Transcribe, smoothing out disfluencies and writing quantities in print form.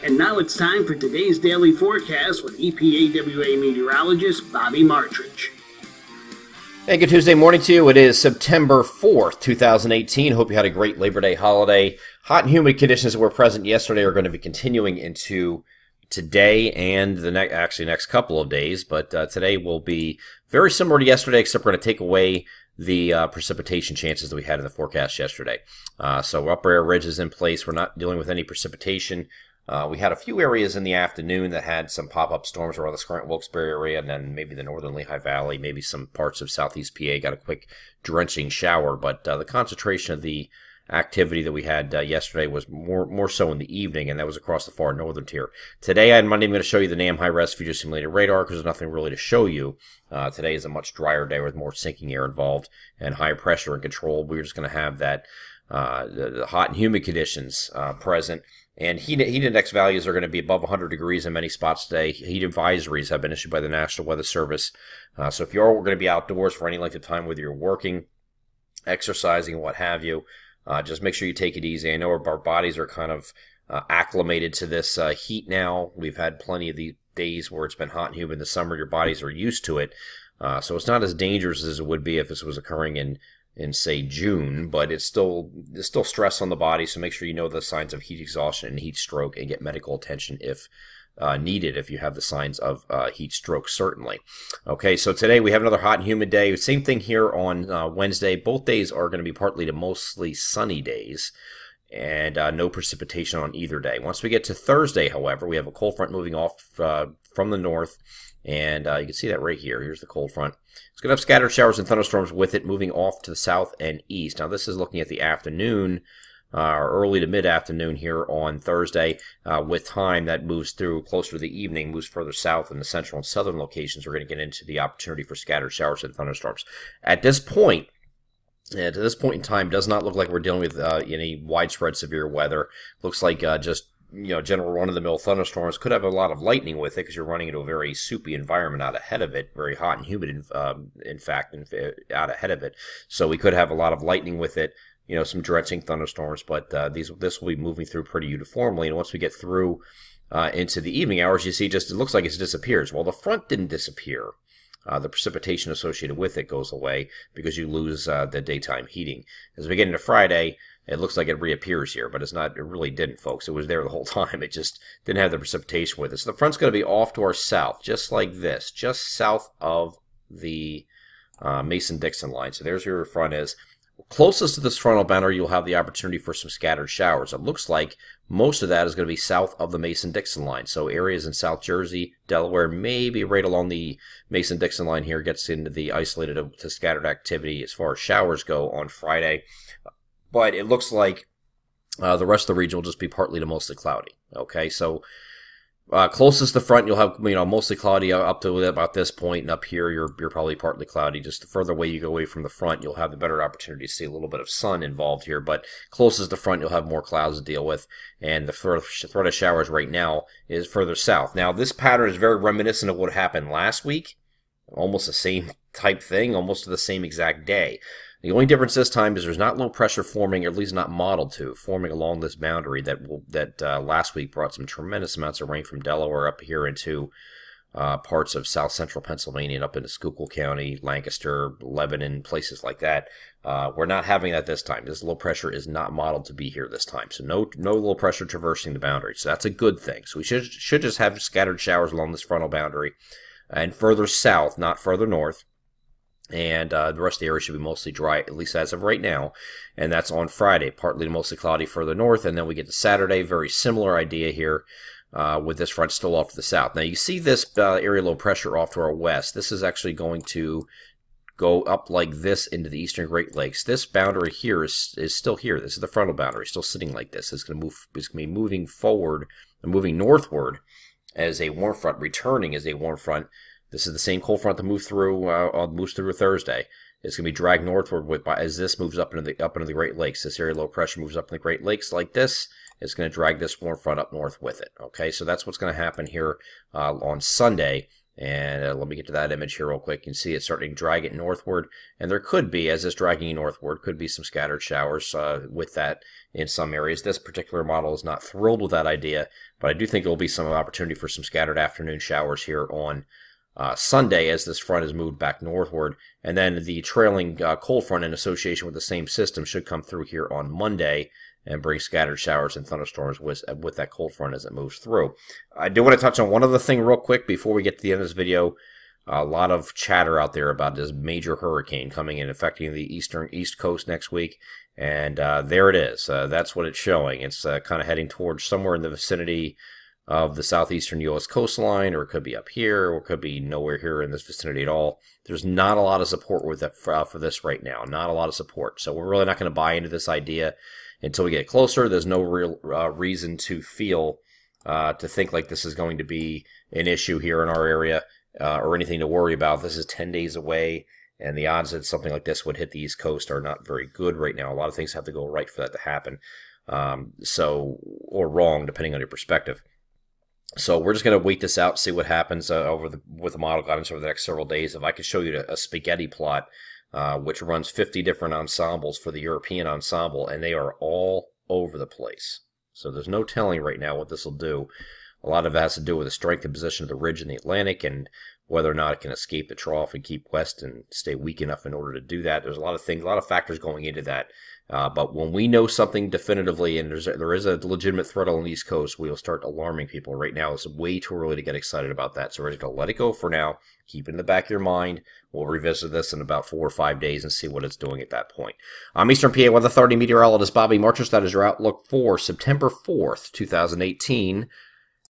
And now it's time for today's daily forecast with EPAWA meteorologist Bobby Martridge. Hey, good Tuesday morning to you. It is September 4th, 2018. Hope you had a great Labor Day holiday. Hot and humid conditions that were present yesterday are going to be continuing into today and the next couple of days. But today will be very similar to yesterday, except we're going to take away the precipitation chances that we had in the forecast yesterday. So upper air ridge is in place. We're not dealing with any precipitation. We had a few areas in the afternoon that had some pop-up storms around the Scranton-Wilkes-Barre area, and then maybe the northern Lehigh Valley, maybe some parts of southeast PA got a quick drenching shower. But the concentration of the activity that we had yesterday was more so in the evening, and that was across the far northern tier. Today and Monday, I'm going to show you the NAM high-res future simulated radar because there's nothing really to show you. Today is a much drier day with more sinking air involved and high pressure and control. We're just going to have that the hot and humid conditions present. And heat index values are going to be above 100 degrees in many spots today. Heat advisories have been issued by the National Weather Service. So if you are going to be outdoors for any length of time, whether you're working, exercising, what have you, just make sure you take it easy. I know our bodies are kind of acclimated to this heat now. We've had plenty of these days where it's been hot and humid in the summer. Your bodies are used to it. So it's not as dangerous as it would be if this was occurring in say June, but there's still stress on the body, so make sure you know the signs of heat exhaustion and heat stroke and get medical attention if needed, if you have the signs of heat stroke, certainly. Okay, so today we have another hot and humid day. Same thing here on Wednesday. Both days are going to be partly to mostly sunny days, and no precipitation on either day. Once we get to Thursday, however, we have a cold front moving off from the north, and you can see that right here. Here's the cold front. It's going to have scattered showers and thunderstorms with it moving off to the south and east. Now, this is looking at the afternoon, or early to mid-afternoon here on Thursday. With time, that moves through closer to the evening, moves further south in the central and southern locations. We're going to get into the opportunity for scattered showers and thunderstorms. At this point, to this point in time, does not look like we're dealing with any widespread severe weather. Looks like just general run-of-the-mill thunderstorms. Could have a lot of lightning with it because you're running into a very soupy environment out ahead of it, very hot and humid, in fact, out ahead of it. So we could have a lot of lightning with it, some drenching thunderstorms, but this will be moving through pretty uniformly. And once we get through into the evening hours, you see it looks like it disappears. Well, the front didn't disappear. The precipitation associated with it goes away because you lose the daytime heating. As we get into Friday, it looks like it reappears here, but it's not. It really didn't, folks. It was there the whole time. It just didn't have the precipitation with it. So the front's going to be off to our south, just like this, just south of the Mason-Dixon line. So there's where your front is. Closest to this frontal boundary, you'll have the opportunity for some scattered showers. It looks like most of that is going to be south of the Mason-Dixon line. So areas in South Jersey, Delaware, maybe right along the Mason-Dixon line here gets into the isolated to scattered activity as far as showers go on Friday. But it looks like the rest of the region will just be partly to mostly cloudy. Okay, so closest to the front, you'll have mostly cloudy up to about this point, and up here you're probably partly cloudy. Just the further away you go away from the front, you'll have the better opportunity to see a little bit of sun involved here. But closest to the front, you'll have more clouds to deal with, and the threat of showers right now is further south. Now, this pattern is very reminiscent of what happened last week. Almost the same type thing, almost to the same exact day. The only difference this time is there's not low pressure forming, or at least not modeled to, forming along this boundary that last week brought some tremendous amounts of rain from Delaware up here into parts of south central Pennsylvania and up into Schuylkill County, Lancaster, Lebanon, places like that. We're not having that this time. This low pressure is not modeled to be here this time. So no low pressure traversing the boundary. So that's a good thing. So we should just have scattered showers along this frontal boundary and further south, not further north. And the rest of the area should be mostly dry, at least as of right now. And that's on Friday, partly to mostly cloudy further north. And then we get to Saturday, very similar idea here with this front still off to the south. Now you see this area low pressure off to our west. This is actually going to go up like this into the eastern Great Lakes. This boundary here is still here. This is the frontal boundary, still sitting like this. It's going to be moving forward and moving northward as a warm front, returning as a warm front. This is the same cold front that moves through Thursday. It's going to be dragged northward as this moves up into the Great Lakes. This area low pressure moves up in the Great Lakes like this. It's going to drag this warm front up north with it. Okay, so that's what's going to happen here on Sunday. And let me get to that image here real quick. You can see it's starting to drag it northward. And there could be, as it's dragging northward, could be some scattered showers with that in some areas. This particular model is not thrilled with that idea, but I do think there will be some opportunity for some scattered afternoon showers here on Sunday as this front is moved back northward. And then the trailing cold front in association with the same system should come through here on Monday and bring scattered showers and thunderstorms with that cold front as it moves through. I do want to touch on one other thing real quick before we get to the end of this video. A lot of chatter out there about this major hurricane coming in, affecting the east coast next week. And there it is. That's what it's showing. It's kind of heading towards somewhere in the vicinity of the southeastern U.S. coastline, or it could be up here, or it could be nowhere here in this vicinity at all. There's not a lot of support with it for this right now. Not a lot of support. So we're really not going to buy into this idea until we get closer. There's no real reason to think like this is going to be an issue here in our area or anything to worry about. This is 10 days away, and the odds that something like this would hit the East Coast are not very good right now. A lot of things have to go right for that to happen, or wrong, depending on your perspective. So we're just going to wait this out, see what happens with the model guidance over the next several days. If I could show you a spaghetti plot, which runs 50 different ensembles for the European ensemble, and they are all over the place. So there's no telling right now what this will do. A lot of it has to do with the strength and position of the ridge in the Atlantic and whether or not it can escape the trough and keep west and stay weak enough in order to do that. There's a lot of things, a lot of factors going into that. But when we know something definitively and there is a legitimate threat on the East Coast, we will start alarming people. Right now, it's way too early to get excited about that. So we're just going to let it go for now. Keep it in the back of your mind. We'll revisit this in about 4 or 5 days and see what it's doing at that point. I'm Eastern Weather Authority meteorologist Bobby Marchus. That is your outlook for September 4th, 2018.